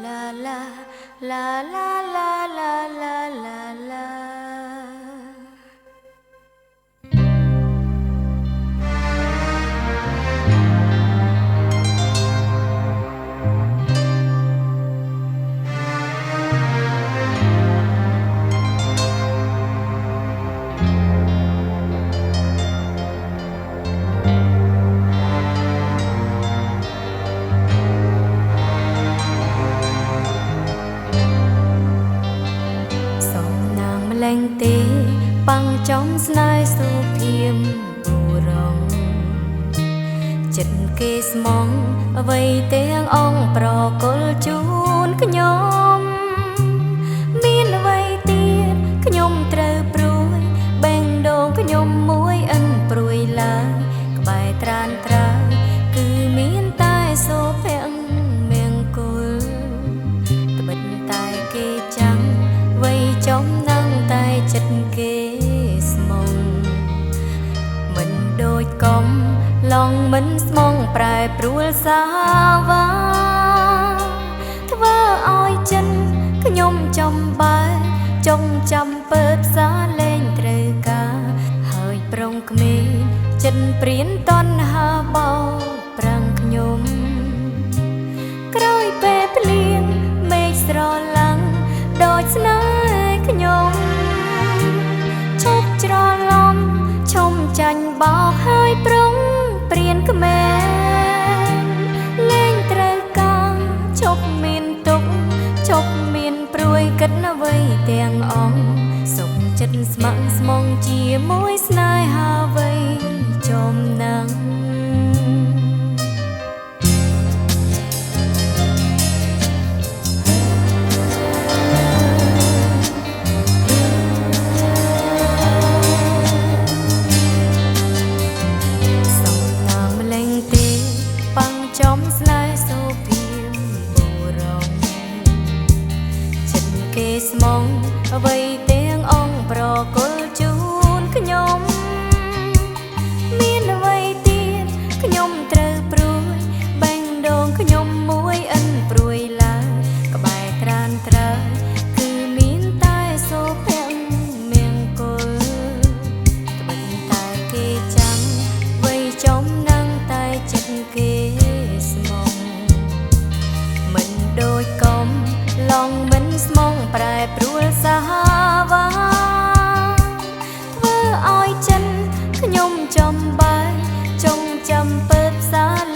la la la la la la la la la លែងទេប៉ាំងចំស្នេហ៍សុភៀមបុរងចិត្តគេស្មងអ្វីទាំងអង្គប្រគល់ជូនខ្ញុំមានអ្វីទៀតខ្ញុំត្រូវព្រួយបេងដូងខ្ញុំមួយអិនព្រួយឡើយក្បែរត្រានត្រើយគឺមានតែសុភមង្គលត្បិតតែគេចាំអ្វីចំតែចិត្តគេស្មងមិនដូចកំឡងមិនស្មងប្រែប្រួលសាវាធ្វើឲ្យចិនខ្ញុំចំបែចង់ចាំពើផ្សារលេងត្រូវការហើយប្រុងក្មេងចិនព្រៀនតណ្ហាបោប្រាំងខ្ញុំក្រោយពេលភ្លៀងមេឃស្រលាំងដូចស្នេហ៍ខ្ញុំច្រឡំឈុំចាញ់បោកហើយប្រុងព្រៀនក្មេងលេងត្រូវការជប់មានទុកជប់មានព្រួយគិតអ្វីទាំងអង្គសុខចិត្តស្ម័គ្រស្មងជាមួយស្នេហាអ្វីចំណាំងចំស្នេហ៍សុភៀមបុរងចិត្តគេស្មងអ្វីទាំងអង្គប្រគល់ជូនខ្ញុំមានអ្វីទៀតខ្ញុំត្រូវព្រួយបេងដូងខ្ញុំមួយអិនព្រួយឡើយក្បែរត្រានត្រើយគឺមានតែសុភមង្គលត្បិតតែគេចាំអ្វីចំណាំងតែចិត្តគេដូចកំឡងមិនស្មងប្រែប្រួលសាវាធ្វើឲ្យចិនខ្ញុំចំបែចង់ចាំពើផ្សារ